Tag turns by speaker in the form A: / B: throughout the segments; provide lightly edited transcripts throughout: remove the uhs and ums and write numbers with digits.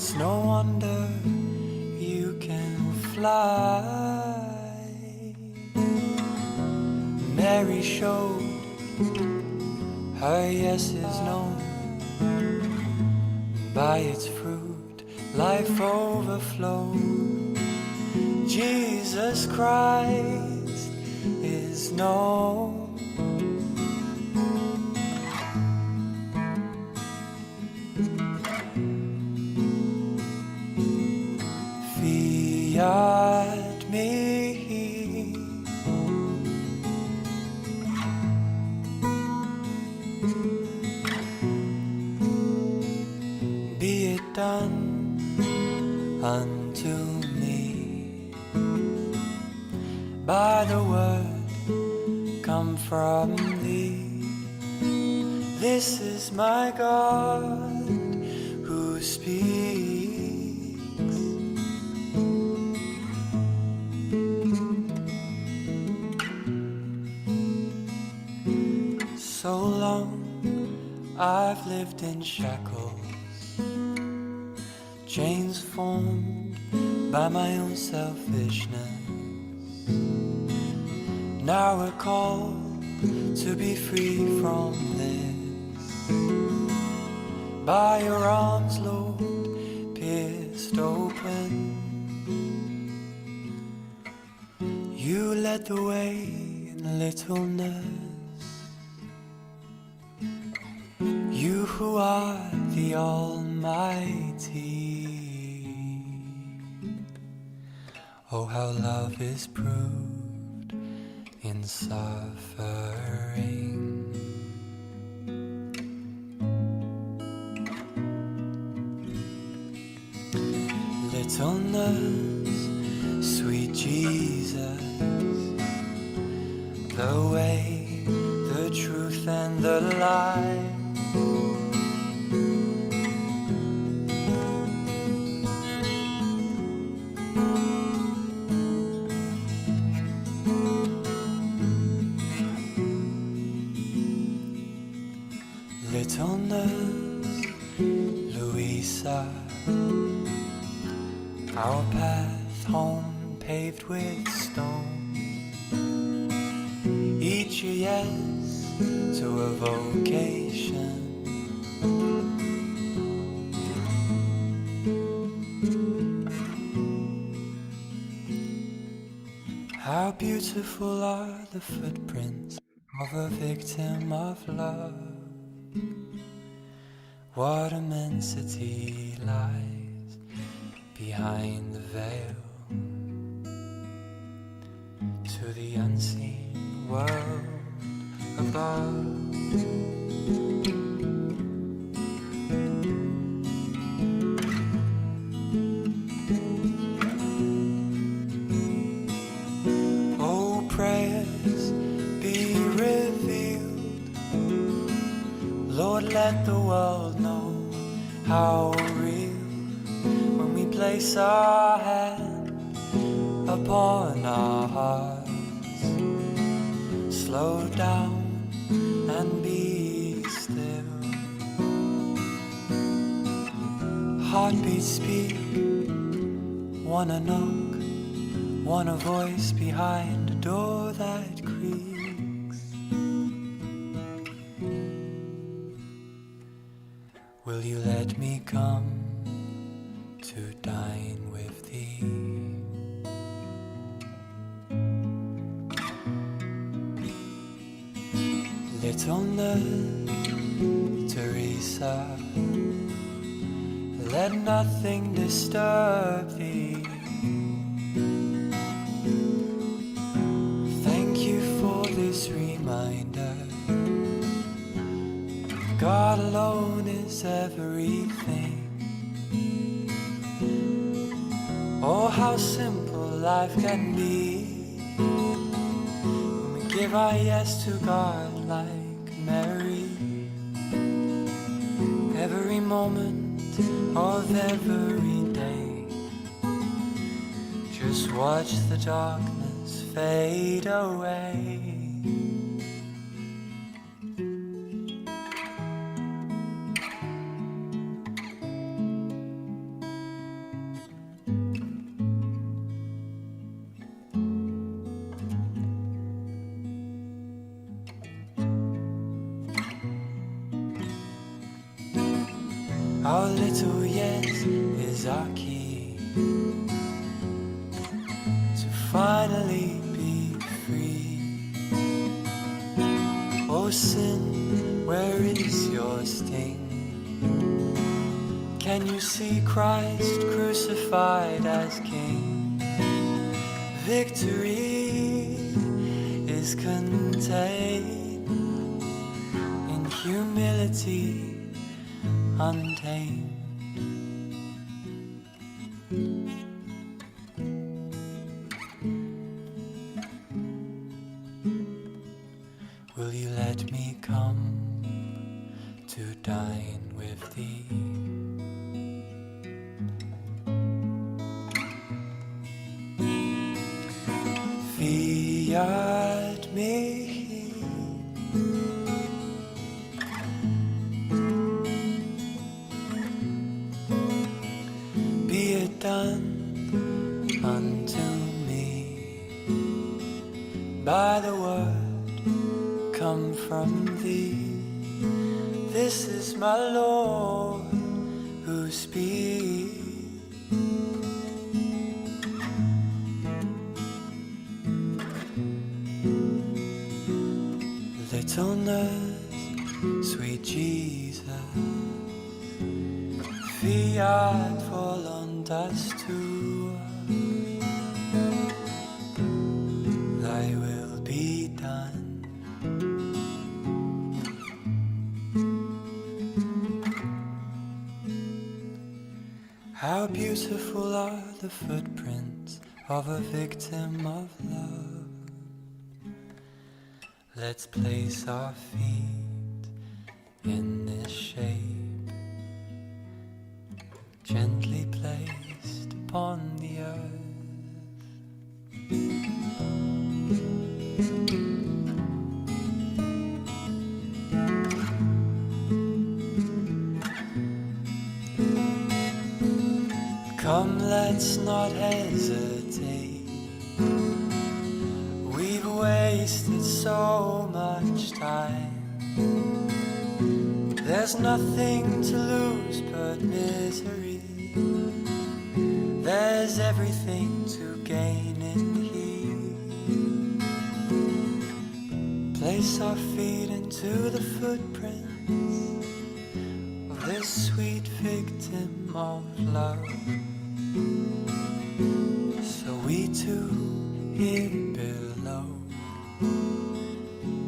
A: It's no wonder you can fly. Mary showed her yes is known. By its fruit life overflowed. Jesus Christ is known. Fiat me, be it done unto me by the word come from thee. This is my God who speaks. So long I've lived in shackles, chains formed by my own selfishness. Now we're called to be free from this. By your arms, Lord, pierced open, you led the way in littleness. You who are the Almighty. Oh, how love is proved in suffering. Littleness, sweet Jesus, the way, the truth and the light. Littleness, Louisa, our path home paved with stone. Each a yes to a vocation. How beautiful are the footprints of a victim of love. What immensity lies behind the veil to the unseen world above. Oh, prayers be revealed, Lord, let the world know how real when we place our hand upon our hearts. Slow down and be still. Heartbeats speak, wanna knock, want a voice behind a door that creaks. Will you let me come to dine with thee? Littleness, Teresa, let nothing disturb thee. Thank you for this reminder. God alone is everything. Oh, how simple life can be when we give our yes to God like Mary. Every moment of every day, just watch the darkness fade away. Our little yes is our key to finally be free. Oh sin, where is your sting? Can you see Christ crucified as King? Victory is contained in humility untamed. Will you let me come to dine with thee? Fiat mihi, be it done unto me by the word come from thee. This is my Lord who speaks. Little nurse, sweet Jesus, fiat voluntas tua, thy will be done. How beautiful are the footprints of a victim of love. Let's place our feet in this shape, gently placed upon the earth. Come, let's not hesitate. We've wasted so much time. There's nothing to lose but misery. There's everything to gain in here. Place our feet into the footprints of this sweet victim of love, so we too here below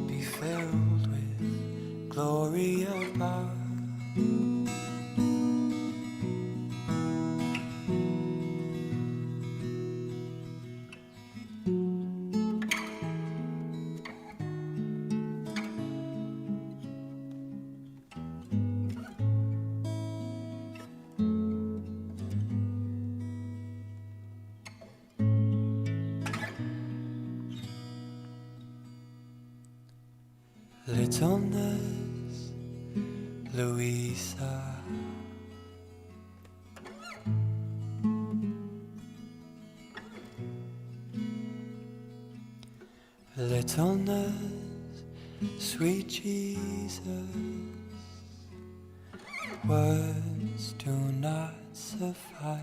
A: be filled with glory above. Little nurse Louisa, little nurse, sweet Jesus, words do not suffice.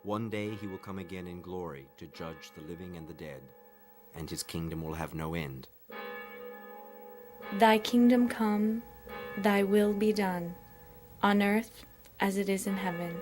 B: One day he will come again in glory to judge the living and the dead, and his kingdom will have no end.
C: Thy kingdom come, thy will be done, on earth as it is in heaven.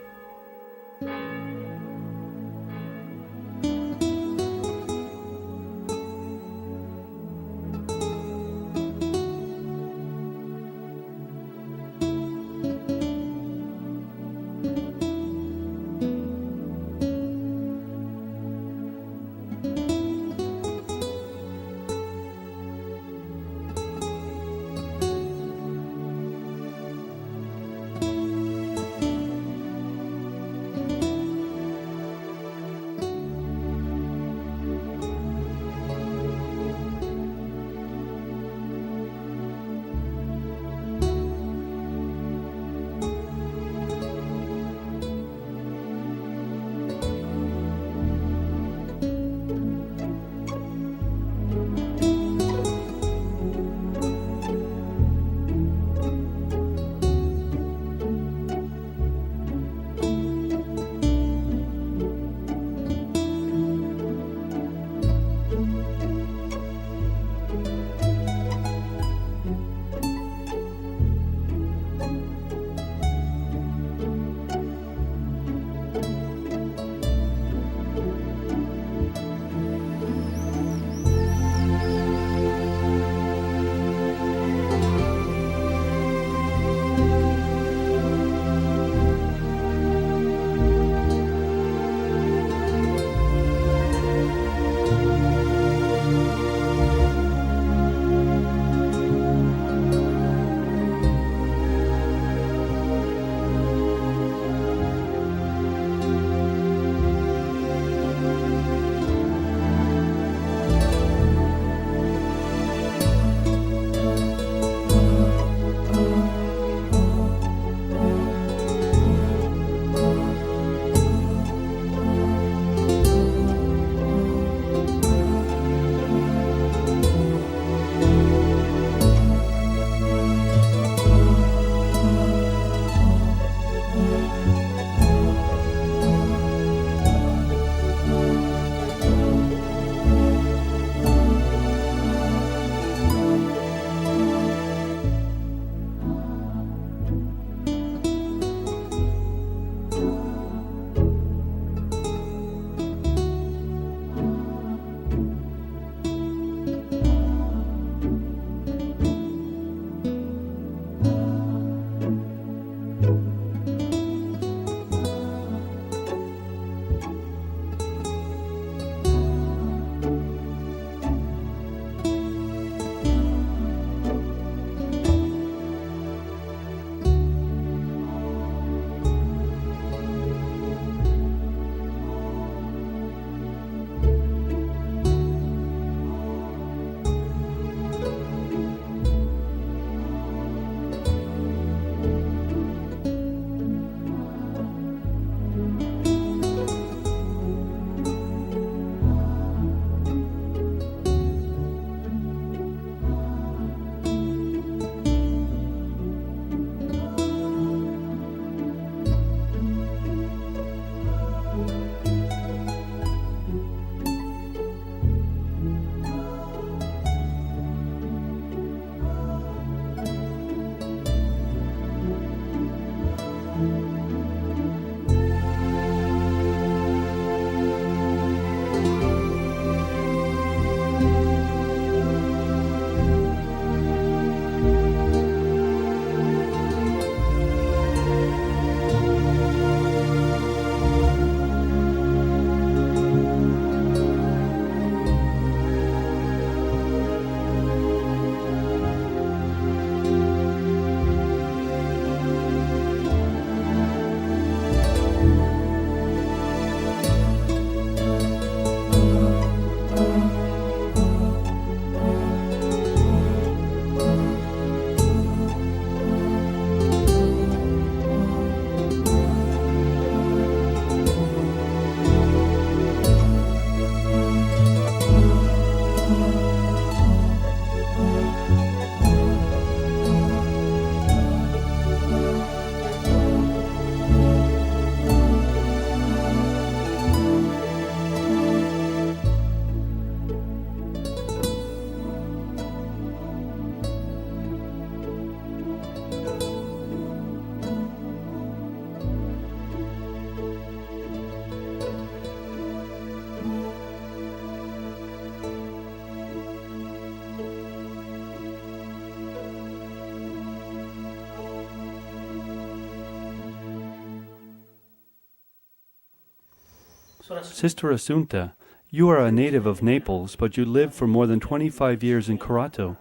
D: Sister Assunta, you are a native of Naples, but you lived for more than 25 years in Corato.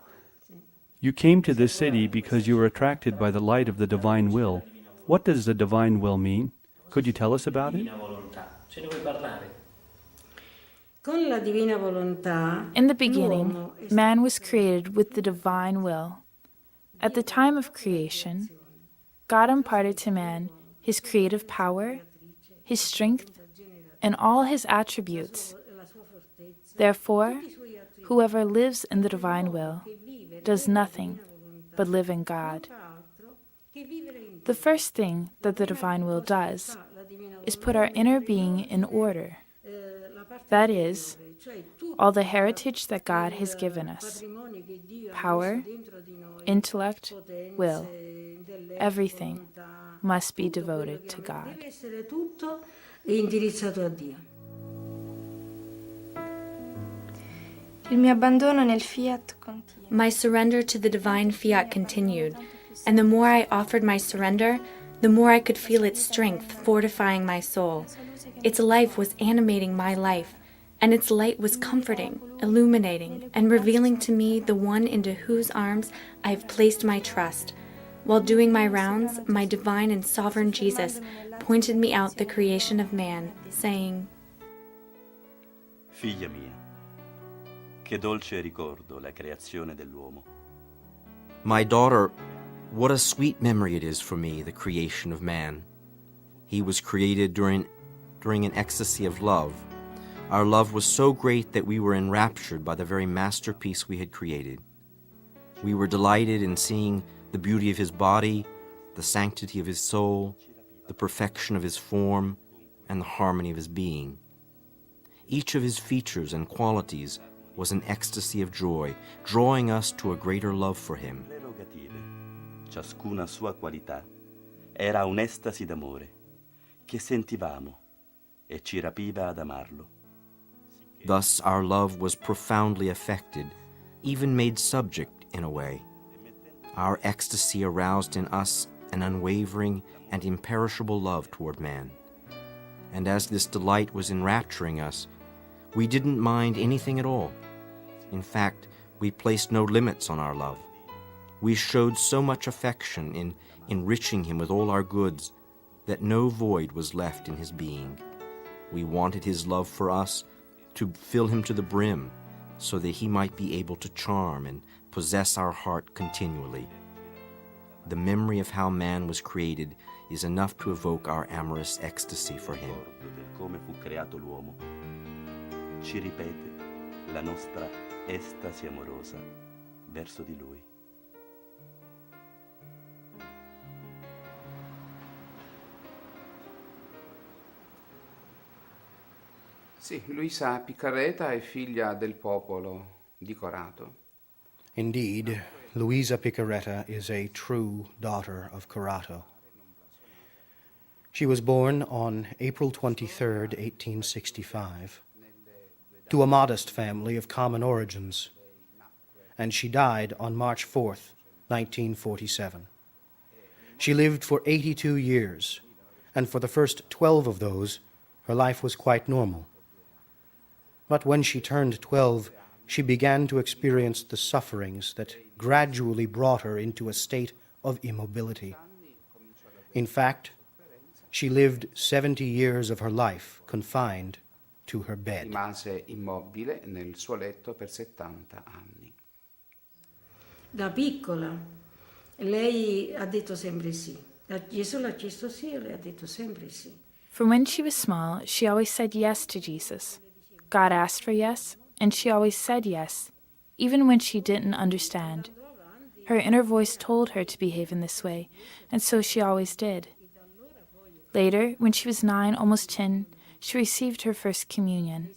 D: You came to this city because you were attracted by the light of the divine will. What does the divine will mean? Could you tell us about it?
E: In the beginning, man was created with the divine will. At the time of creation, God imparted to man his creative power, his strength, and all his attributes. Therefore, whoever lives in the divine will does nothing but live in God. The first thing that the divine will does is put our inner being in order. That is, all the heritage that God has given us, power, intellect, will, everything must be devoted to God.
F: Il mio abbandono nel fiat continua.
C: My surrender to the divine fiat continued, and the more I offered my surrender, the more I could feel its strength fortifying my soul. Its life was animating my life, and its light was comforting, illuminating, and revealing to me the one into whose arms I have placed my trust. While doing my rounds, my divine and sovereign Jesus pointed me out the creation of man, saying,
G: Figlia mia, che dolce ricordo la creazione dell'uomo.
B: My daughter, what a sweet memory it is for me, the creation of man. He was created during an ecstasy of love. Our love was so great that we were enraptured by the very masterpiece we had created. We were delighted in seeing the beauty of his body, the sanctity of his soul, the perfection of his form, and the harmony of his being. Each of his features and qualities was an ecstasy of joy, drawing us to a greater love for him.
G: Prerogative, ciascuna sua qualità, era un'estasi d'amore, che sentivamo e ci rapiva ad amarlo.
B: Thus our love was profoundly affected, even made subject in a way. Our ecstasy aroused in us an unwavering and imperishable love toward man. And as this delight was enrapturing us, we didn't mind anything at all. In fact, we placed no limits on our love. We showed so much affection in enriching him with all our goods that no void was left in his being. We wanted his love for us to fill him to the brim, so that he might be able to charm and possess our heart continually. The memory of how man was created is enough to evoke our amorous ecstasy for him.
G: Del come fu creato l'uomo, ci ripete la nostra estasi amorosa verso di lui.
H: Sì, Luisa Piccarreta è figlia del popolo di Corato.
I: Indeed, Luisa Piccarreta is a true daughter of Corato. She was born on April 23, 1865, to a modest family of common origins, and she died on March 4, 1947. She lived for 82 years, and for the first 12 of those, her life was quite normal. But when she turned 12, she began to experience the sufferings that gradually brought her into a state of immobility. In fact, she lived 70 years of her life confined to her bed.
H: Rimase immobile nel suo letto per 70 anni.
J: Da piccola lei ha detto sempre sì. Gesù l'ha chiesto sì e lei ha detto sempre sì.
E: From when she was small, she always said yes to Jesus. God asked for yes, and she always said yes, even when she didn't understand. Her inner voice told her to behave in this way, and so she always did. Later, when she was 9, almost 10, she received her first communion.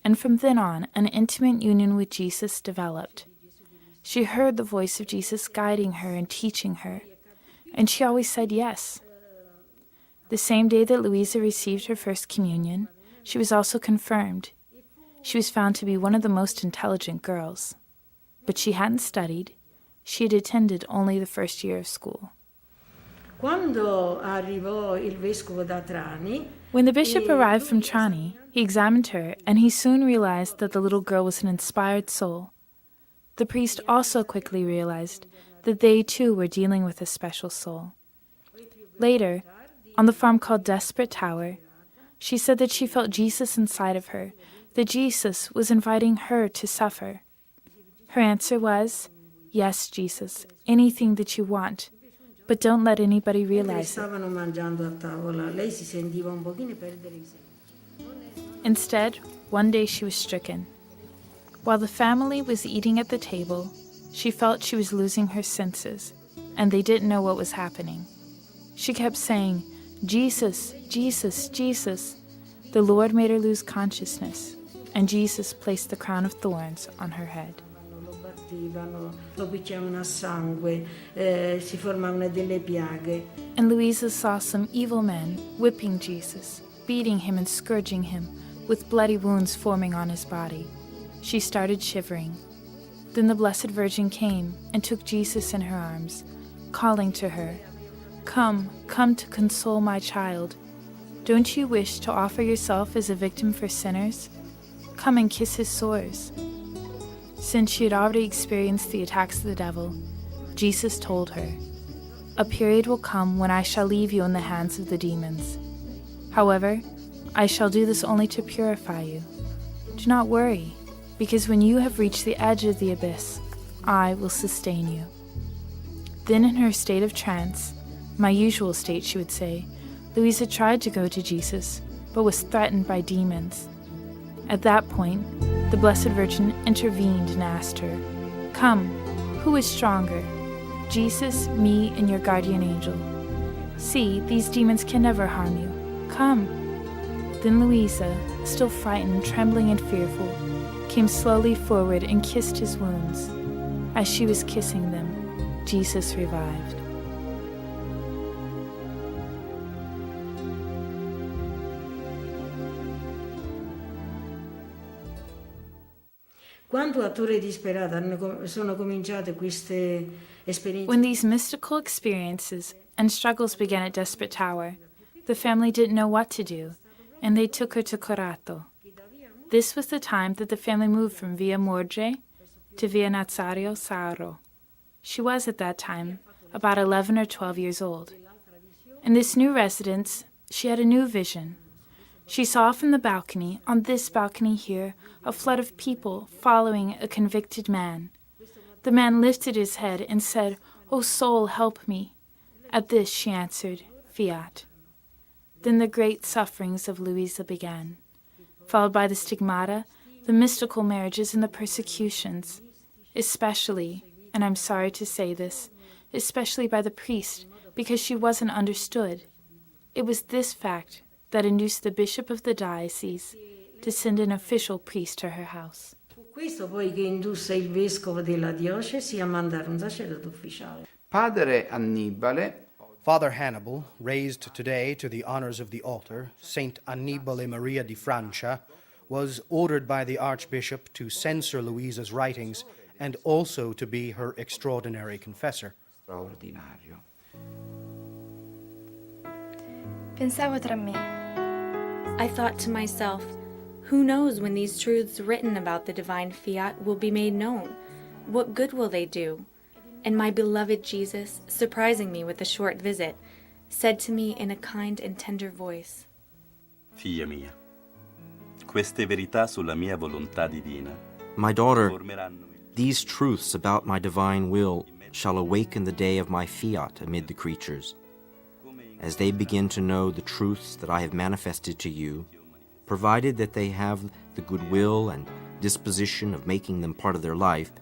E: And from then on, an intimate union with Jesus developed. She heard the voice of Jesus guiding her and teaching her, and she always said yes. The same day that Luisa received her first communion, she was also confirmed. She was found to be one of the most intelligent girls. But she hadn't studied. She had attended only the first year of school.
J: Quando arrivò il vescovo da Trani,
E: When the bishop arrived from Trani, he examined her, and he soon realized that the little girl was an inspired soul. The priest also quickly realized that they too were dealing with a special soul. Later, on the farm called Desperate Tower, she said that she felt Jesus inside of her, that Jesus was inviting her to suffer. Her answer was, "Yes, Jesus, anything that you want, but don't let anybody realize it."
J: Stavano mangiando a tavola, lei si sentiva un pochino perdere i sensi.
E: Instead, one day she was stricken. While the family was eating at the table, she felt she was losing her senses, and they didn't know what was happening. She kept saying, "Jesus, Jesus, Jesus." The Lord made her lose consciousness, and Jesus placed the crown of thorns on her head.
J: Lo battivano, lo picchiavano a sangue, si formavano delle piaghe.
E: And Luisa saw some evil men whipping Jesus, beating him and scourging him, with bloody wounds forming on his body. She started shivering. Then the Blessed Virgin came and took Jesus in her arms, calling to her, "Come, come to console my child. Don't you wish to offer yourself as a victim for sinners? Come and kiss his sores." Since she had already experienced the attacks of the devil, Jesus told her, "A period will come when I shall leave you in the hands of the demons. However, I shall do this only to purify you. Do not worry, because when you have reached the edge of the abyss, I will sustain you." Then in her state of trance, my usual state she would say, Luisa tried to go to Jesus, but was threatened by demons. At that point, the Blessed Virgin intervened and asked her, "Come, who is stronger, Jesus, me, and your guardian angel? See, these demons can never harm you. Come." Then Luisa, still frightened, trembling, and fearful, came slowly forward and kissed his wounds. As she was kissing them, Jesus revived.
J: Quando a Torre Disperata sono cominciate queste esperienze.
E: When these mystical experiences and struggles began at Desperate Tower, the family didn't know what to do, and they took her to Corato. This was the time that the family moved from Via Morge to Via Nazario Sauro. She was at that time about 11 or 12 years old. In this new residence, she had a new vision. She saw from the balcony, on this balcony here, a flood of people following a convicted man. The man lifted his head and said, "O soul, help me." At this she answered, "Fiat." Then the great sufferings of Luisa began, followed by the stigmata, the mystical marriages, and the persecutions, especially, and I'm sorry to say this, especially by the priest, because she wasn't understood. It was this fact that induced the bishop of the diocese to send an official priest to her house.
J: Fu questo poi che indusse il vescovo della diocesi a mandare un sacerdote ufficiale.
H: Padre Annibale,
I: Father Hannibal, raised today to the honors of the altar, Saint Annibale Maria di Francia, was ordered by the Archbishop to censor Luisa's writings and also to be her extraordinary confessor.
H: straordinario.
F: Pensavo tra me.
C: I thought to myself, who knows when these truths written about the divine fiat will be made known? What good will they do? And my beloved Jesus, surprising me with a short visit, said to me in a kind and tender voice,
G: Figlia mia, queste verità sulla mia volontà divina
B: My daughter,
G: formeranno
B: these truths about my divine will shall awaken the day of my fiat amid the creatures. As they begin to know the truths that I have manifested to you, provided that they have the goodwill and disposition of making them part of their life,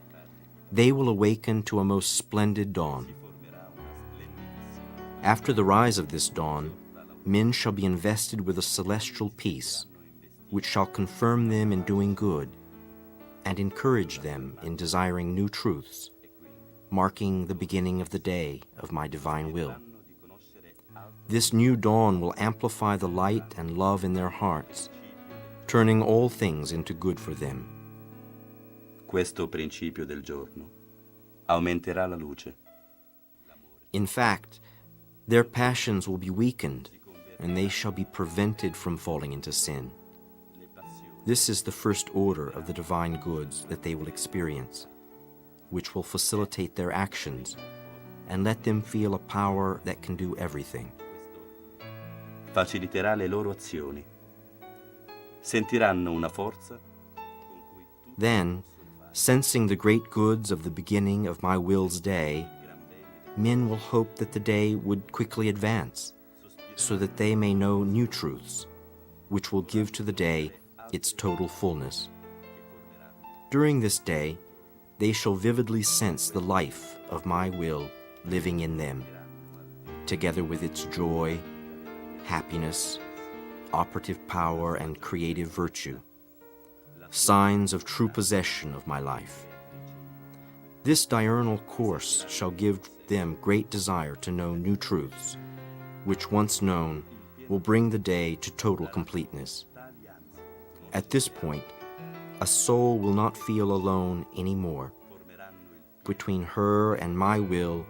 B: they will awaken to a most splendid dawn. After the rise of this dawn, men shall be invested with a celestial peace, which shall confirm them in doing good, and encourage them in desiring new truths, marking the beginning of the day of my divine will. This new dawn will amplify the light and love in their hearts, turning all things into good for them.
G: questo principio del giorno aumenterà la luce.
B: In fact, their passions will be weakened, and they shall be prevented from falling into sin. This is the first order of the divine goods that they will experience, which will facilitate their actions and let them feel a power that can do everything.
G: Faciliterà le loro azioni. Sentiranno una forza.
B: Then, sensing the great goods of the beginning of my will's day, men will hope that the day would quickly advance, so that they may know new truths, which will give to the day its total fullness. During this day, they shall vividly sense the life of my will living in them, together with its joy, happiness, operative power, and creative virtue, signs of true possession of my life. This diurnal course shall give them great desire to know new truths, which once known will bring the day to total completeness. At this point, a soul will not feel alone any more. Between her and my will,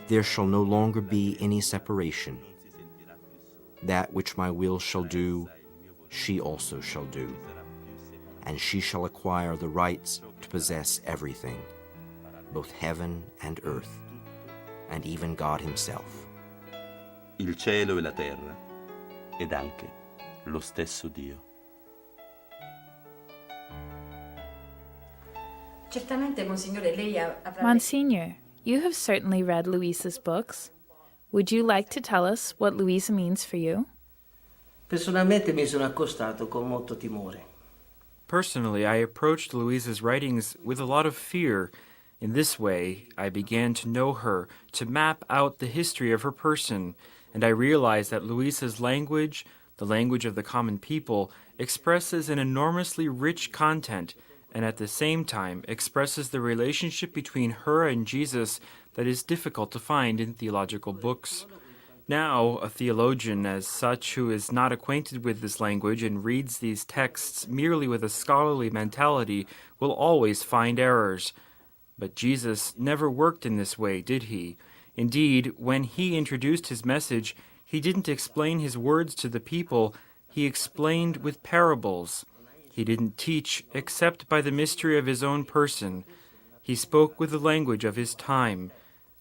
B: there shall no longer be any separation. That which my will shall do, she also shall do, and she shall acquire the rights to possess everything, both heaven and earth, and even God himself.
G: Il cielo e la terra, ed anche lo stesso Dio.
E: Monsignor, you have certainly read Luisa's books. Would you like to tell us what Luisa means for you?
K: Personalmente mi sono accostato con molto timore.
L: Personally, I approached Luisa's writings with a lot of fear. In this way, I began to know her, to map out the history of her person, and I realized that Luisa's language, the language of the common people, expresses an enormously rich content, and at the same time expresses the relationship between her and Jesus that is difficult to find in theological books. Now, a theologian as such who is not acquainted with this language and reads these texts merely with a scholarly mentality will always find errors. But Jesus never worked in this way, did he? Indeed, when he introduced his message, he didn't explain his words to the people, he explained with parables. He didn't teach except by the mystery of his own person. He spoke with the language of his time.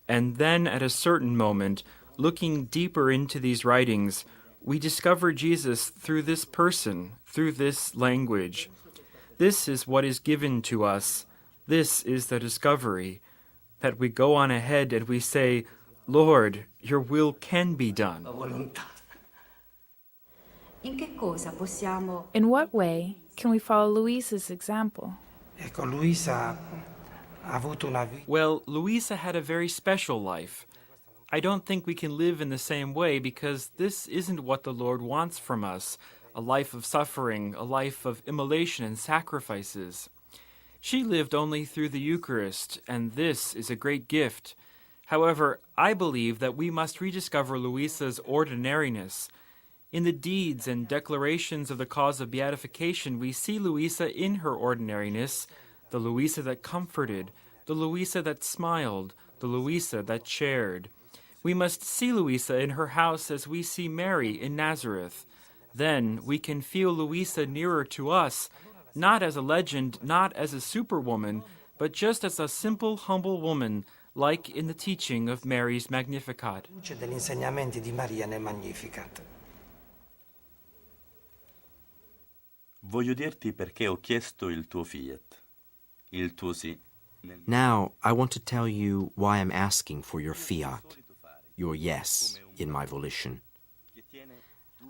L: And then at a certain moment, looking deeper into these writings, we discover Jesus through this person, through this language. This is what is given to us. This is the discovery, that we go on ahead and we say, Lord, your will can be done.
E: In what way can we follow Luisa's example?
L: Well, Luisa had a very special life. I don't think we can live in the same way because this isn't what the Lord wants from us, a life of suffering, a life of immolation and sacrifices. She lived only through the Eucharist, and this is a great gift. However, I believe that we must rediscover Luisa's ordinariness. In the deeds and declarations of the cause of beatification, we see Luisa in her ordinariness, the Luisa that comforted, the Luisa that smiled, the Luisa that shared. We must see Luisa in her house as we see Mary in Nazareth. Then we can feel Luisa nearer to us, not as a legend, not as a superwoman, but just as a simple, humble woman, like in the teaching of Mary's Magnificat.
G: Voglio dirti perché ho chiesto il tuo fiat, il tuo sì.
B: Now, I want to tell you why I'm asking for your fiat, your yes, in my volition.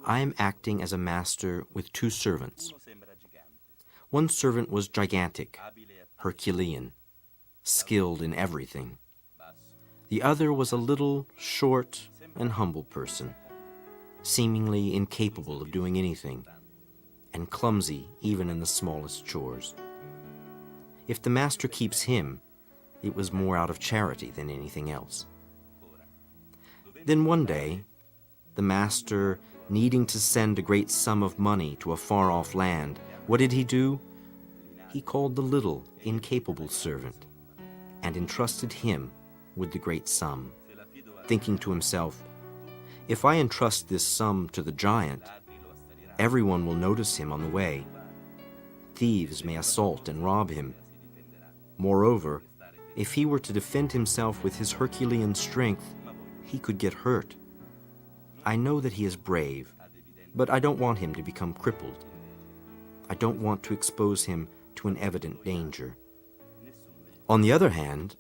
B: I am acting as a master with two servants. One servant was gigantic, Herculean, skilled in everything. The other was a little, short, and humble person, seemingly incapable of doing anything, and clumsy even in the smallest chores. If the master keeps him, it was more out of charity than anything else. Then one day, the master, needing to send a great sum of money to a far-off land, what did he do? He called the little, incapable servant and entrusted him with the great sum, thinking to himself, If I entrust this sum to the giant, everyone will notice him on the way. Thieves may assault and rob him. Moreover, if he were to defend himself with his Herculean strength, he could get hurt. I know that he is brave, but I don't want him to become crippled. I don't want to expose him to an evident danger. On the other hand,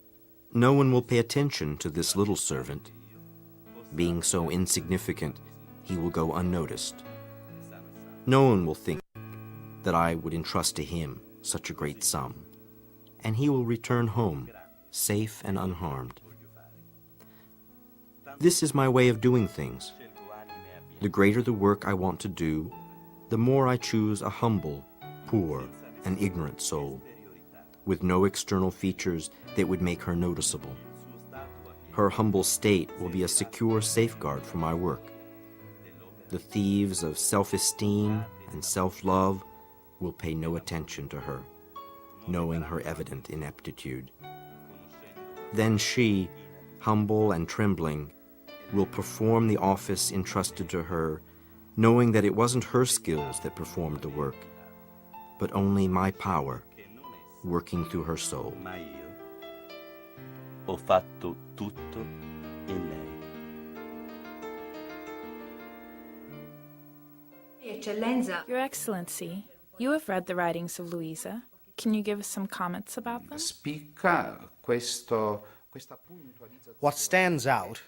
B: no one will pay attention to this little servant. Being so insignificant, he will go unnoticed. No one will think that I would entrust to him such a great sum, and he will return home, safe and unharmed. This is my way of doing things. The greater the work I want to do, the more I choose a humble, poor, and ignorant soul, with no external features that would make her noticeable. Her humble state will be a secure safeguard for my work. The thieves of self-esteem and self-love will pay no attention to her, knowing her evident ineptitude. Then she, humble and trembling, will perform the office entrusted to her, knowing that it wasn't her skills that performed the work, but only my power, working through her soul.
G: Ma io ho fatto tutto in lei.
E: Your Excellency, you have read the writings of Luisa. Can you give us some comments about them?
I: What stands out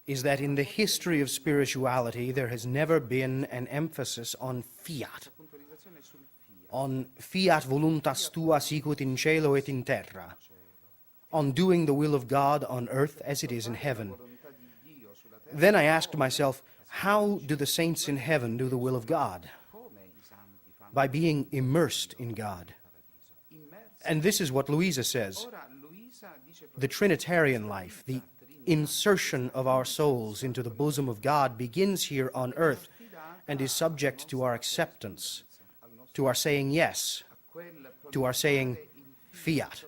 I: is that in the history of spirituality there has never been an emphasis on fiat voluntas tua sicut in cielo et in terra, on doing the will of God on earth as it is in heaven. Then I asked myself, how do the saints in heaven do the will of God? By being immersed in God. And this is what Luisa says. The Trinitarian life, the insertion of our souls into the bosom of God, begins here on earth and is subject to our acceptance, to our saying yes, to our saying fiat,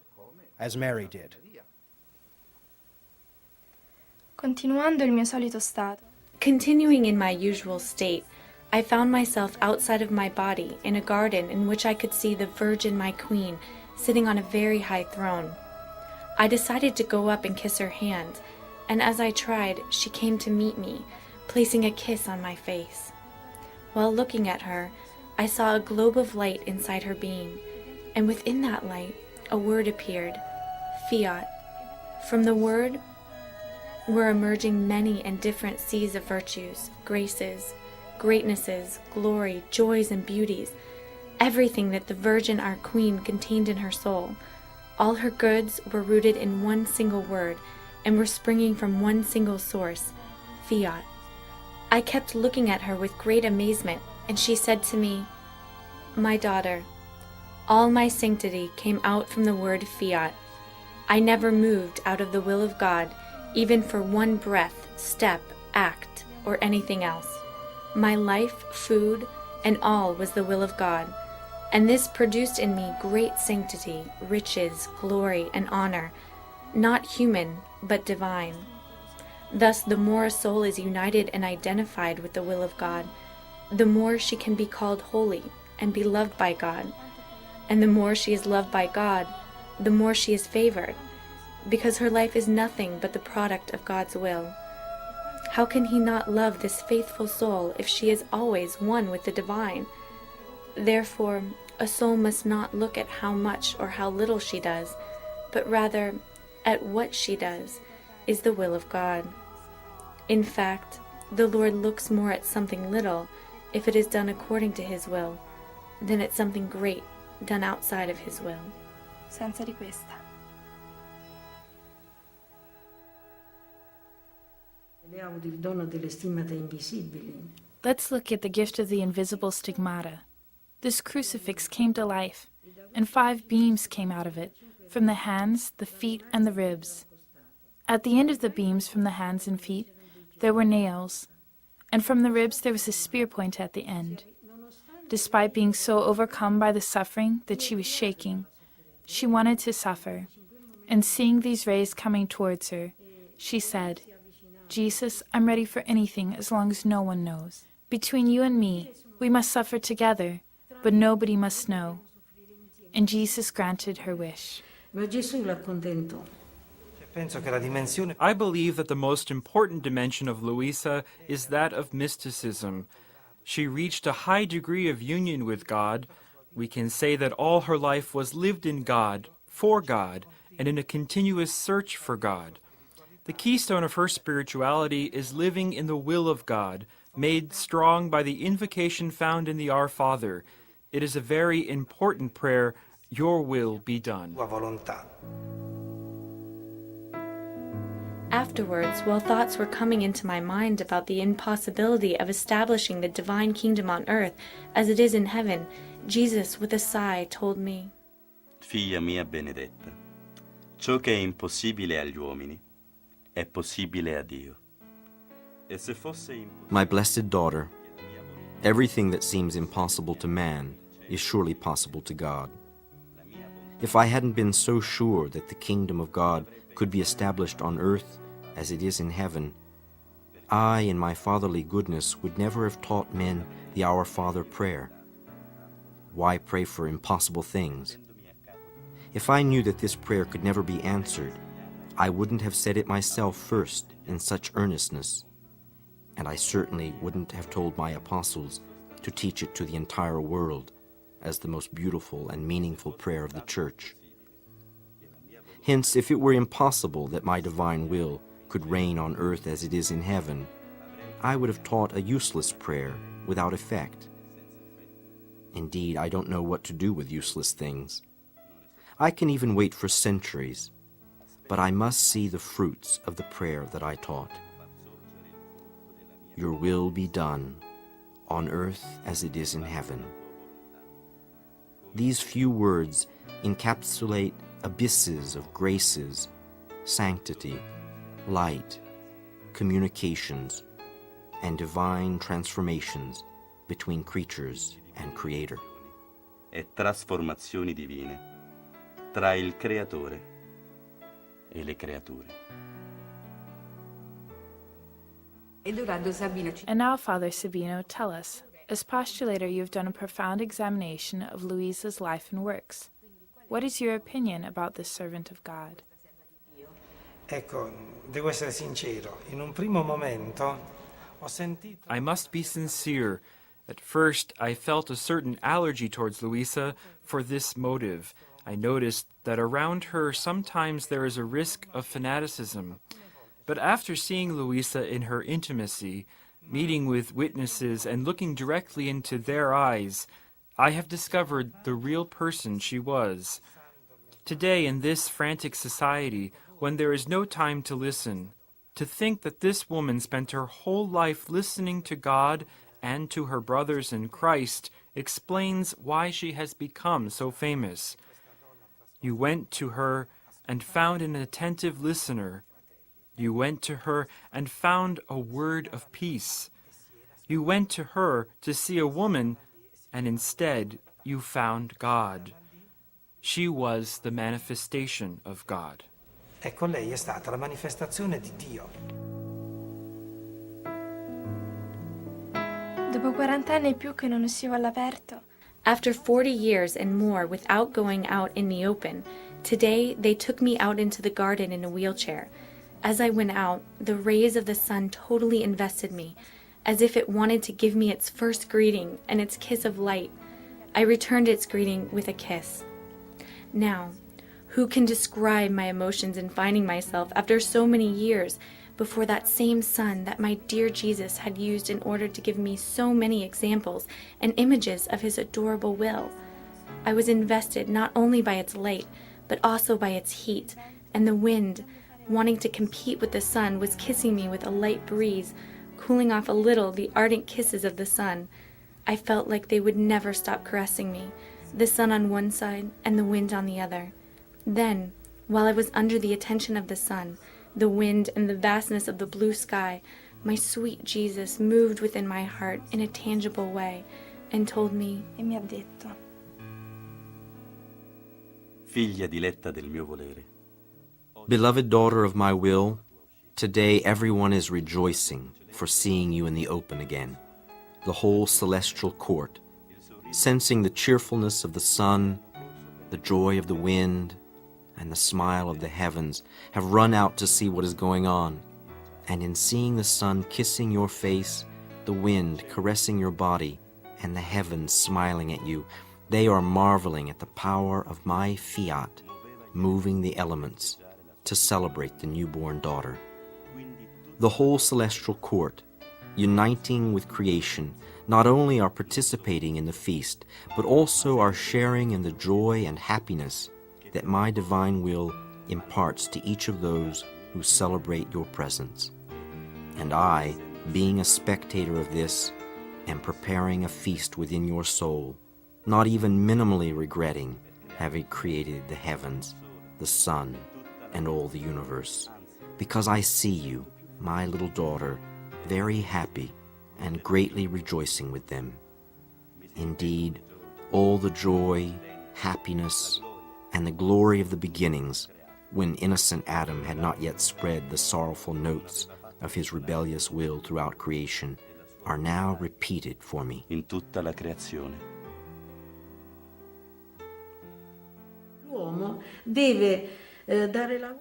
I: as Mary did.
F: Continuando il mio solito stato.
C: Continuing in my usual state, I found myself outside of my body in a garden in which I could see the Virgin, my queen, sitting on a very high throne. I decided to go up and kiss her hand, and as I tried, she came to meet me, placing a kiss on my face. While looking at her, I saw a globe of light inside her being, and within that light, a word appeared, fiat. From the word were emerging many and different seas of virtues, graces, greatnesses, glory, joys, and beauties, everything that the Virgin, our Queen, contained in her soul. All her goods were rooted in one single word and were springing from one single source, fiat. I kept looking at her with great amazement, and she said to me, "My daughter, all my sanctity came out from the word fiat. I never moved out of the will of God, even for one breath, step, act, or anything else. My life, food, and all was the will of God, and this produced in me great sanctity, riches, glory, and honor, not human, but divine. Thus, the more a soul is united and identified with the will of God, the more she can be called holy and be loved by God, and the more she is loved by God, the more she is favored, because her life is nothing but the product of God's will. How can he not love this faithful soul if she is always one with the divine? Therefore, a soul must not look at how much or how little she does, but rather at what she does is the will of God. In fact, the Lord looks more at something little, if it is done according to his will, than at something great done outside of his will."
F: Senza di questa.
E: Let's look at the gift of the invisible stigmata. This crucifix came to life, and 5 beams came out of it, from the hands, the feet, and the ribs. At the end of the beams from the hands and feet, there were nails, and from the ribs there was a spear point at the end. Despite being so overcome by the suffering that she was shaking, she wanted to suffer, and seeing these rays coming towards her, she said, Jesus, I'm ready for anything as long as no one knows. Between you and me, we must suffer together, but nobody must know. And Jesus granted her wish.
J: Ma Gesù l'accontentò.
L: I believe that the most important dimension of Luisa is that of mysticism. She reached a high degree of union with God. We can say that all her life was lived in God, for God, and in a continuous search for God. The keystone of her spirituality is living in the will of God, made strong by the invocation found in the Our Father. It is a very important prayer, your will be done.
C: Afterwards, while thoughts were coming into my mind about the impossibility of establishing the divine kingdom on earth as it is in heaven, Jesus, with a sigh, told me,
G: Figlia mia benedetta, ciò che è impossibile agli uomini è possibile a Dio. E se fosse
B: My blessed daughter, everything that seems impossible to man is surely possible to God. If I hadn't been so sure that the kingdom of God could be established on earth as it is in heaven, I, in my fatherly goodness, would never have taught men the Our Father prayer. Why pray for impossible things? If I knew that this prayer could never be answered, I wouldn't have said it myself first in such earnestness, and I certainly wouldn't have told my apostles to teach it to the entire world as the most beautiful and meaningful prayer of the Church. Hence, if it were impossible that my divine will could reign on earth as it is in heaven, I would have taught a useless prayer without effect. Indeed, I don't know what to do with useless things. I can even wait for centuries, but I must see the fruits of the prayer that I taught. Your will be done, on earth as it is in heaven. These few words encapsulate abysses of graces, sanctity, light, communications, and divine transformations between creatures and Creator.
G: e trasformazioni divine tra il Creatore e le creature.
E: And now, Father Sabino, tell us, as postulator, you have done a profound examination of Luisa's life and works. What is your opinion about this servant of God?
M: Ecco, devo essere sincero, in un primo momento ho sentito...
L: I must be sincere. At first, I felt a certain allergy towards Luisa for this motive. I noticed that around her sometimes there is a risk of fanaticism. But after seeing Luisa in her intimacy, meeting with witnesses and looking directly into their eyes, I have discovered the real person she was. Today, in this frantic society, when there is no time to listen, to think that this woman spent her whole life listening to God and to her brothers in Christ explains why she has become so famous. You went to her and found an attentive listener. You went to her and found a word of peace. You went to her to see a woman, and instead you found God. She was the manifestation of God.
M: Ecco, lei è stata la manifestazione di Dio.
F: Dopo 40 anni e più che non uscivo all'aperto,
C: After 40 years and more without going out in the open, today they took me out into the garden in a wheelchair. As I went out, the rays of the sun totally invested me, as if it wanted to give me its first greeting and its kiss of light. I returned its greeting with a kiss. Now, who can describe my emotions in finding myself, after so many years, before that same sun that my dear Jesus had used in order to give me so many examples and images of his adorable will? I was invested not only by its light, but also by its heat, and the wind, wanting to compete with the sun, was kissing me with a light breeze, cooling off a little the ardent kisses of the sun. I felt like they would never stop caressing me, the sun on one side and the wind on the other. Then, while I was under the attention of the sun, the wind, and the vastness of the blue sky, my sweet Jesus moved within my heart in a tangible way and told me,
F: e mi ha detto:
G: Figlia diletta del mio volere.
B: Beloved daughter of my will, Today everyone is rejoicing for seeing you in the open again. The whole celestial court, sensing the cheerfulness of the sun, the joy of the wind, and the smile of the heavens, have run out to see what is going on. And in seeing the sun kissing your face, the wind caressing your body, and the heavens smiling at you, they are marveling at the power of my fiat, moving the elements to celebrate the newborn daughter. The whole celestial court, uniting with creation, not only are participating in the feast, but also are sharing in the joy and happiness that my divine will imparts to each of those who celebrate your presence. And I, being a spectator of this, am preparing a feast within your soul, not even minimally regretting having created the heavens, the sun, and all the universe, because I see you, my little daughter, very happy and greatly rejoicing with them. Indeed, all the joy, happiness, and the glory of the beginnings, when innocent Adam had not yet spread the sorrowful notes of his rebellious will throughout creation, are now repeated for me
G: in tutta la creazione.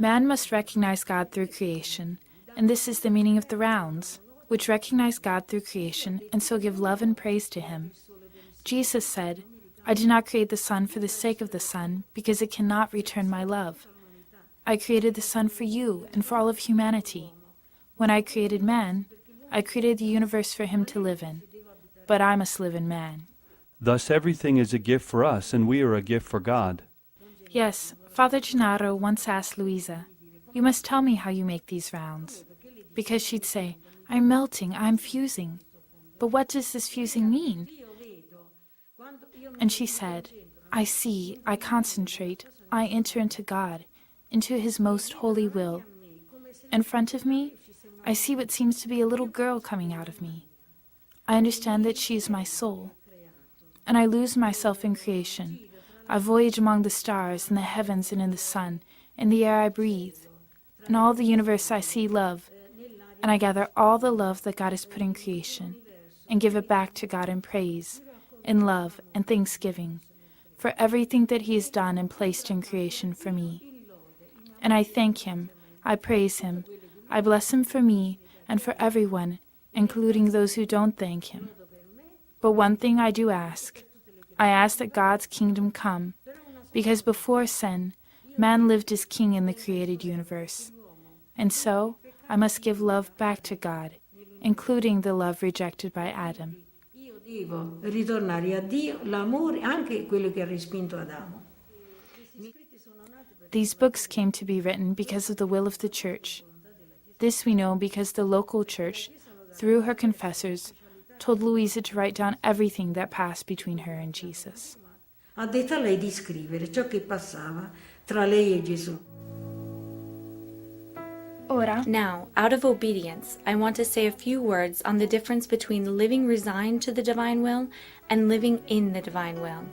E: Man must recognize God through creation, and this is the meaning of the rounds, which recognize God through creation and so give love and praise to him. Jesus said, I did not create the sun for the sake of the sun, because it cannot return my love. I created the sun for you and for all of humanity. When I created man, I created the universe for him to live in, but I must live in man.
D: Thus everything is a gift for us, and we are a gift for God.
E: Yes, Father Gennaro once asked Luisa, you must tell me how you make these rounds. Because she'd say, I'm melting, I'm fusing. But what does this fusing mean? And she said, I see, I concentrate, I enter into God, into his most holy will. In front of me, I see what seems to be a little girl coming out of me. I understand that she is my soul. And I lose myself in creation. I voyage among the stars, in the heavens and in the sun, in the air I breathe. In all the universe I see love, and I gather all the love that God has put in creation, and give it back to God in praise, in love and thanksgiving, for everything that he has done and placed in creation for me. And I thank him, I praise him, I bless him for me and for everyone, including those who don't thank him. But one thing I do ask. I ask that God's kingdom come, because before sin, man lived as king in the created universe. And so, I must give love back to God, including the love rejected by Adam.
J: Devo ritornare a Dio l'amore, anche quello che ha respinto Adamo.
E: These books came to be written because of the will of the Church. This we know because the local church, through her confessors, told Luisa to write down everything that passed between her and Jesus.
J: Ha detto a lei di scrivere ciò che passava tra lei e Gesù.
C: Now, out of obedience, I want to say a few words on the difference between living resigned to the divine will and living in the divine will.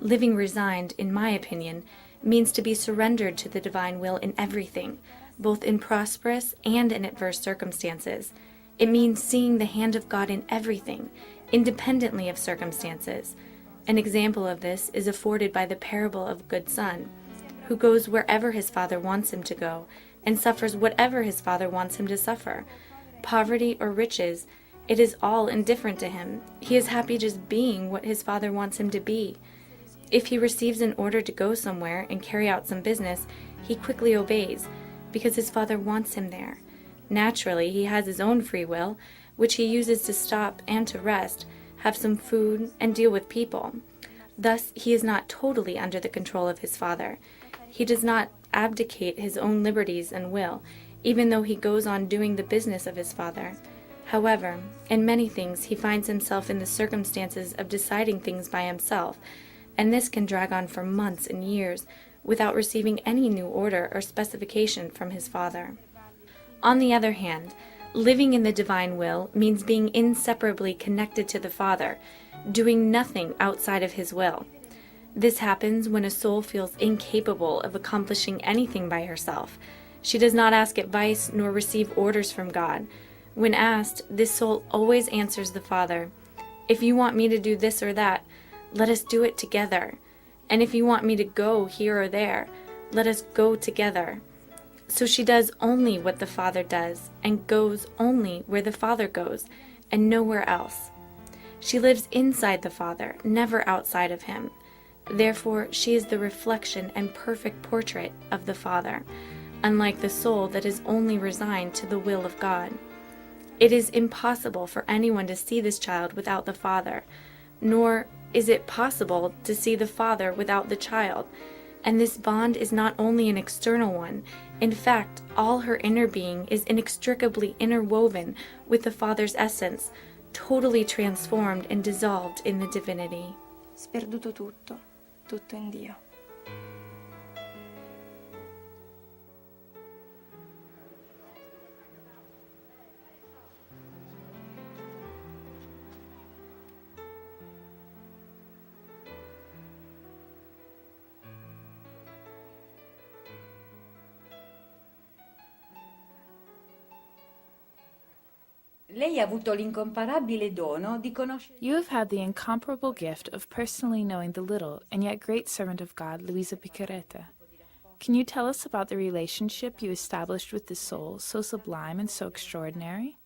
C: Living resigned, in my opinion, means to be surrendered to the divine will in everything, both in prosperous and in adverse circumstances. It means seeing the hand of God in everything, independently of circumstances. An example of this is afforded by the parable of Good Son, who goes wherever his father wants him to go, and suffers whatever his father wants him to suffer. Poverty or riches, it is all indifferent to him. He is happy just being what his father wants him to be. If he receives an order to go somewhere and carry out some business, he quickly obeys, because his father wants him there. Naturally, he has his own free will, which he uses to stop and to rest, have some food, and deal with people. Thus, he is not totally under the control of his father. He does not abdicate his own liberties and will, even though he goes on doing the business of his father. However, in many things he finds himself in the circumstances of deciding things by himself, and this can drag on for months and years without receiving any new order or specification from his father. On the other hand, living in the divine will means being inseparably connected to the Father, doing nothing outside of his will. This happens when a soul feels incapable of accomplishing anything by herself. She does not ask advice nor receive orders from God. When asked, this soul always answers the Father, "If you want me to do this or that, let us do it together. And if you want me to go here or there, let us go together." So she does only what the Father does, and goes only where the Father goes, and nowhere else. She lives inside the Father, never outside of him. Therefore, she is the reflection and perfect portrait of the Father, unlike the soul that is only resigned to the will of God. It is impossible for anyone to see this child without the Father, nor is it possible to see the Father without the child. And this bond is not only an external one. In fact, all her inner being is inextricably interwoven with the Father's essence, totally transformed and dissolved in the divinity.
F: Sperduto tutto, tutto in Dio.
N: Lei ha avuto l'incomparabile dono di conoscere.
E: You have had the incomparable gift of personally knowing the little and yet great servant of God, Luisa Piccarreta. Can you tell us about the relationship you established with this soul, so sublime and so extraordinary?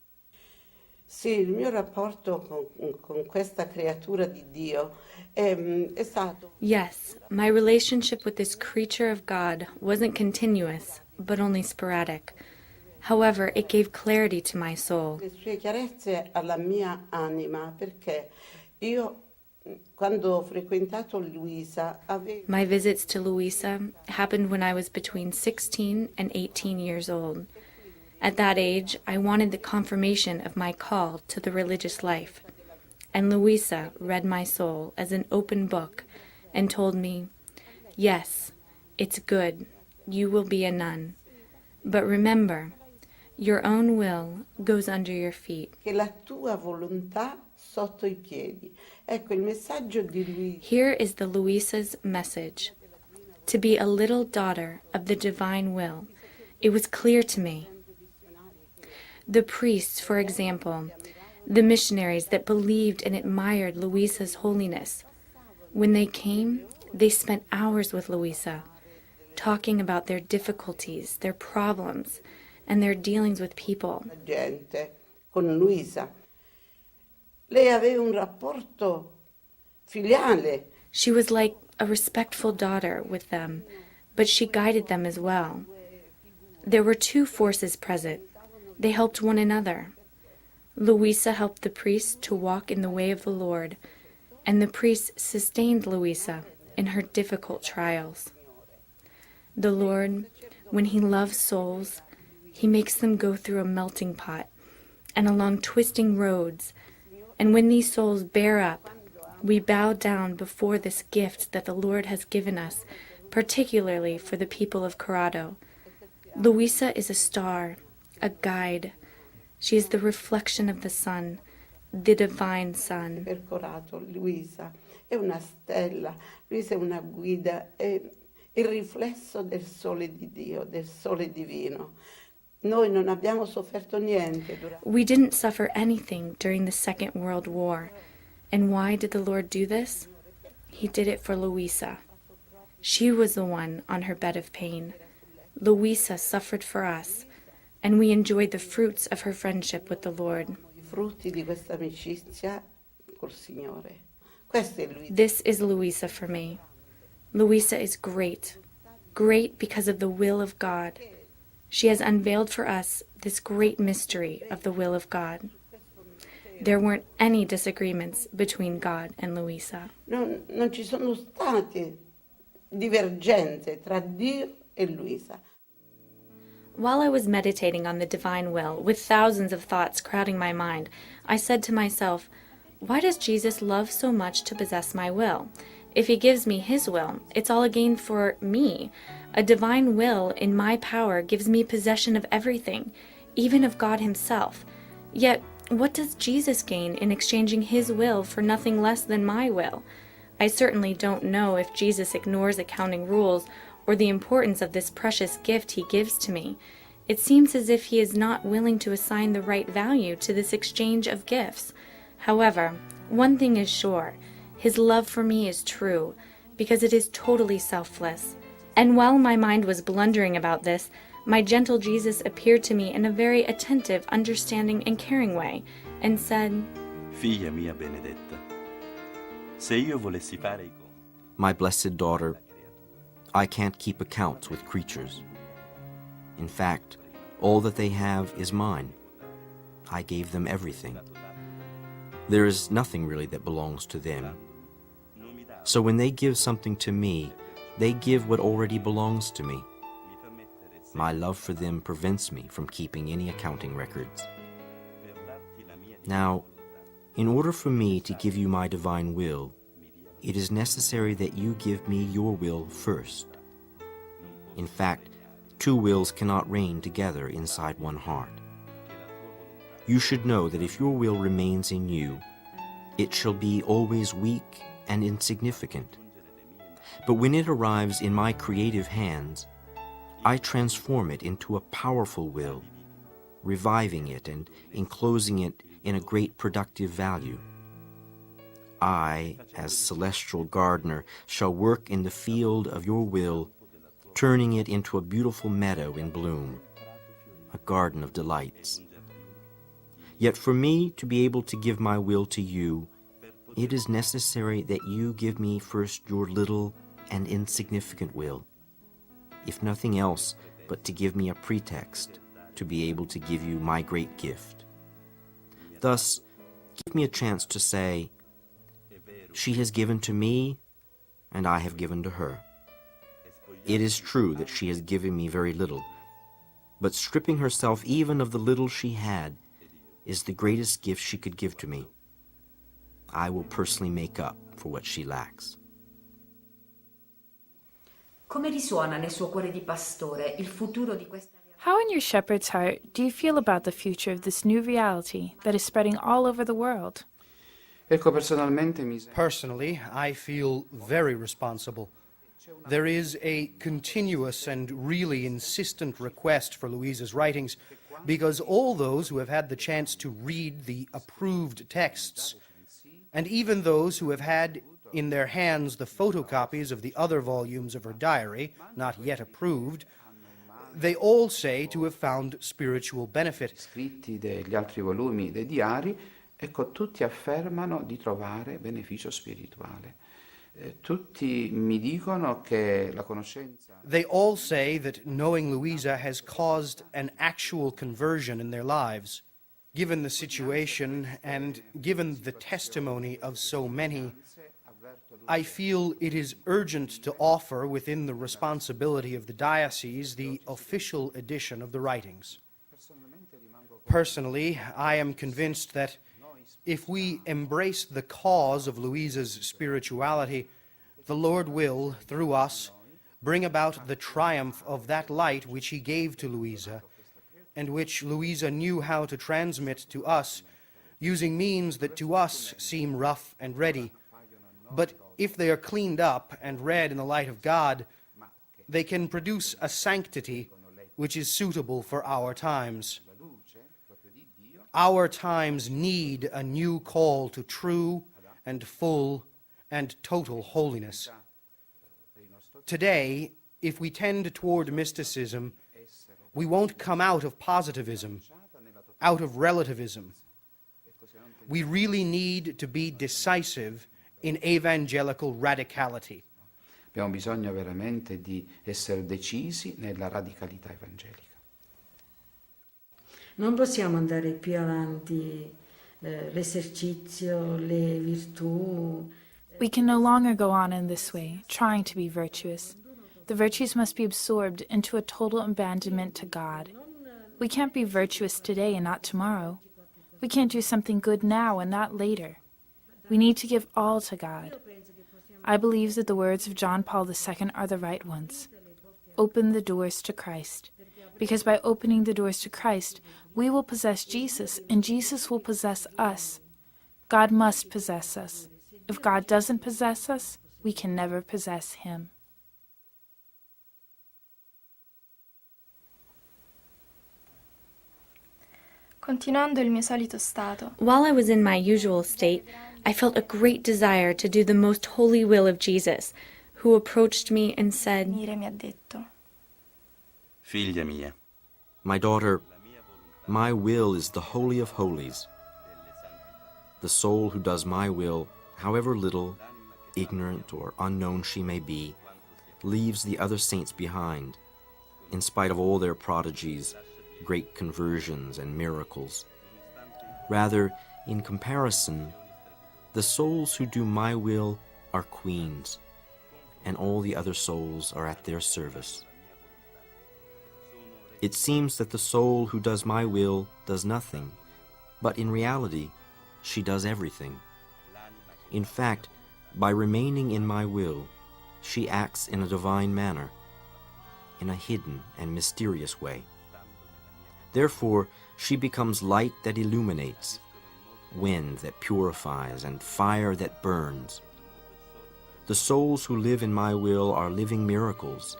O: Sì, il mio rapporto con questa creatura di Dio è stato...
C: Yes, my relationship with this creature of God wasn't continuous, but only sporadic. However, it gave clarity to my soul.
O: Le sue chiarezze alla mia anima, perché io, quando ho frequentato Luisa, avevo...
C: My visits to Luisa happened when I was between 16 and 18 years old. At that age, I wanted the confirmation of my call to the religious life. And Luisa read my soul as an open book and told me, "Yes, it's good. You will be a nun. But remember, your own will goes under your feet."
O: Che la tua volontà sotto i piedi. Ecco il messaggio di Luisa.
C: Here is the Luisa's message. To be a little daughter of the divine will. It was clear to me. The priests, for example, the missionaries that believed and admired Luisa's holiness, when they came, they spent hours with Luisa, talking about their difficulties, their problems, and their dealings with people.
O: Gente, con Luisa. Lei aveva un rapporto filiale.
C: She was like a respectful daughter with them, but she guided them as well. There were two forces present. They helped one another. Luisa helped the priests to walk in the way of the Lord, and the priests sustained Luisa in her difficult trials. The Lord, when he loves souls, he makes them go through a melting pot and along twisting roads, and when these souls bear up, we bow down before this gift that the Lord has given us, particularly for the people of Corrado. Luisa is a star, a guide. She is the reflection of the sun, the divine sun.
O: Per Corrado, Luisa è una stella, Luisa è una guida, è il riflesso del sole di Dio, del sole divino. Noi non abbiamo sofferto niente.
C: We didn't suffer anything during the Second World War. And why did the Lord do this? He did it for Luisa. She was the one on her bed of pain. Luisa suffered for us, and we enjoyed the fruits of her friendship with the Lord.
O: I frutti di questa amicizia col Signore. Questa è Luisa.
C: This is Luisa for me. Luisa is great, great because of the will of God. She has unveiled for us this great mystery of the will of God. There weren't any disagreements between God and Luisa.
O: Non ci sono state divergenze tra Dio e Luisa.
C: While I was meditating on the divine will, with thousands of thoughts crowding my mind, I said to myself, why does Jesus love so much to possess my will? If he gives me his will, it's all a gain for me. A divine will in my power gives me possession of everything, even of God himself. Yet, what does Jesus gain in exchanging his will for nothing less than my will? I certainly don't know if Jesus ignores accounting rules or the importance of this precious gift he gives to me. It seems as if he is not willing to assign the right value to this exchange of gifts. However, one thing is sure, his love for me is true, because it is totally selfless. And while my mind was blundering about this, my gentle Jesus appeared to me in a very attentive, understanding, and caring way, and said,
G: Figlia mia benedetta, se io volessi fare i conti.
B: My blessed daughter, I can't keep accounts with creatures. In fact, all that they have is mine. I gave them everything. There is nothing really that belongs to them. So when they give something to me, they give what already belongs to me. My love for them prevents me from keeping any accounting records. Now, in order for me to give you my divine will, it is necessary that you give me your will first. In fact, two wills cannot reign together inside one heart. You should know that if your will remains in you, it shall be always weak and insignificant. But when it arrives in my creative hands, I transform it into a powerful will, reviving it and enclosing it in a great productive value. I, as celestial gardener, shall work in the field of your will, turning it into a beautiful meadow in bloom, a garden of delights. Yet for me to be able to give my will to you, it is necessary that you give me first your little and insignificant will, if nothing else but to give me a pretext to be able to give you my great gift. Thus, give me a chance to say, she has given to me, and I have given to her. It is true that she has given me very little, but stripping herself even of the little she had is the greatest gift she could give to me. I will personally make up for what she lacks.
N: Come risuona nel suo cuore di pastore il futuro di questa realtà?
E: How in your shepherd's heart do you feel about the future of this new reality that is spreading all over the world?
H: Ecco, personally,
I: I feel very responsible. There is a continuous and really insistent request for Luisa's writings because all those who have had the chance to read the approved texts, and even those who have had in their hands the photocopies of the other volumes of her diary, not yet approved, they all say to have found spiritual benefit.
H: Scritti degli altri volumi dei diari, ecco, tutti affermano di trovare beneficio spirituale. Tutti mi dicono che la conoscenza...
I: They all say that knowing Luisa has caused an actual conversion in their lives. Given the situation and given the testimony of so many, I feel it is urgent to offer within the responsibility of the diocese the official edition of the writings. Personally, I am convinced that if we embrace the cause of Luisa's spirituality, the Lord will, through us, bring about the triumph of that light which he gave to Luisa, and which Luisa knew how to transmit to us, using means that to us seem rough and ready. But if they are cleaned up and read in the light of God, they can produce a sanctity which is suitable for our times. Our times need a new call to true and full and total holiness. Today, if we tend toward mysticism, we won't come out of positivism, out of relativism. We really need to be decisive in evangelical radicality.
H: Abbiamo bisogno veramente di essere decisi nella radicalità evangelica.
J: Non possiamo andare più avanti, l'esercizio, le virtù.
E: We can no longer go on in this way, trying to be virtuous. The virtues must be absorbed into a total abandonment to God. We can't be virtuous today and not tomorrow. We can't do something good now and not later. We need to give all to God. I believe that the words of John Paul II are the right ones. Open the doors to Christ. Because by opening the doors to Christ, we will possess Jesus, and Jesus will possess us. God must possess us. If God doesn't possess us, we can never possess him.
F: Continuando il mio solito stato,
C: While I was in my usual state, I felt a great desire to do the most holy will of Jesus, who approached me and said,
F: Mire mi ha detto,
G: Figlia mia,
B: My daughter, my will is the holy of holies. The soul who does my will, however little, ignorant or unknown she may be, leaves the other saints behind, in spite of all their prodigies, great conversions, and miracles. Rather, in comparison, the souls who do my will are queens, and all the other souls are at their service. It seems that the soul who does my will does nothing, but in reality, she does everything. In fact, by remaining in my will, she acts in a divine manner, in a hidden and mysterious way. Therefore, she becomes light that illuminates, wind that purifies, and fire that burns. The souls who live in my will are living miracles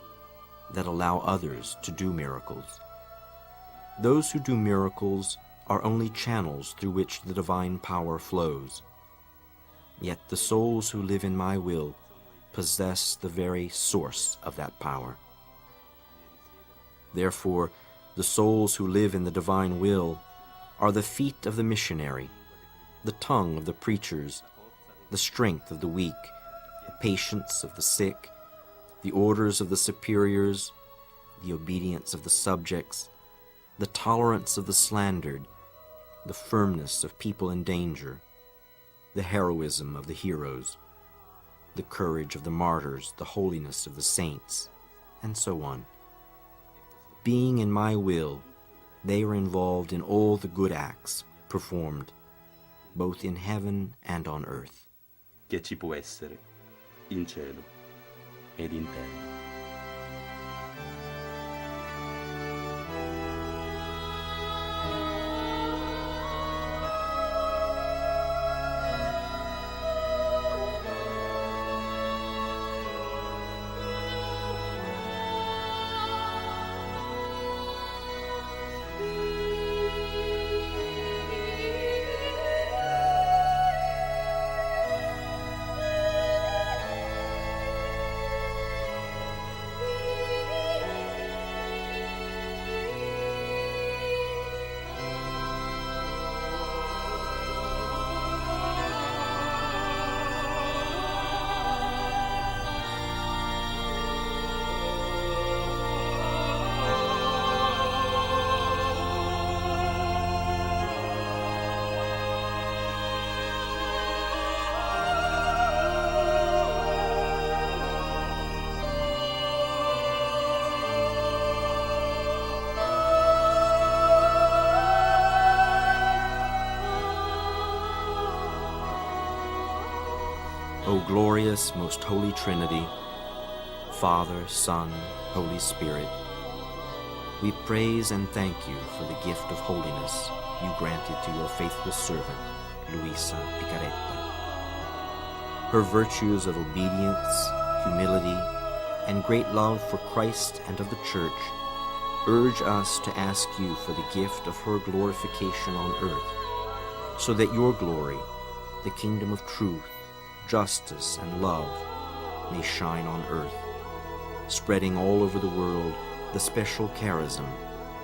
B: that allow others to do miracles. Those who do miracles are only channels through which the divine power flows. Yet the souls who live in my will possess the very source of that power. Therefore, the souls who live in the divine will are the feet of the missionary, the tongue of the preachers, the strength of the weak, the patience of the sick, the orders of the superiors, the obedience of the subjects, the tolerance of the slandered, the firmness of people in danger, the heroism of the heroes, the courage of the martyrs, the holiness of the saints, and so on. Being in my will, they are involved in all the good acts performed, both in heaven and on earth.
G: che ci può essere in cielo ed in terra.
B: O glorious, most holy Trinity, Father, Son, Holy Spirit, we praise and thank you for the gift of holiness you granted to your faithful servant, Luisa Picaretta. Her virtues of obedience, humility, and great love for Christ and of the Church urge us to ask you for the gift of her glorification on earth, so that your glory, the kingdom of truth, justice, and love may shine on earth, spreading all over the world the special charism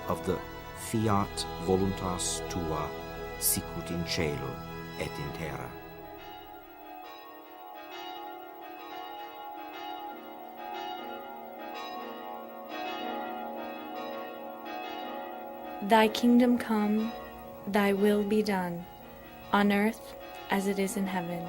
B: of the Fiat voluntas tua, sicut in cielo et in terra.
C: Thy kingdom come, thy will be done, on earth as it is in heaven.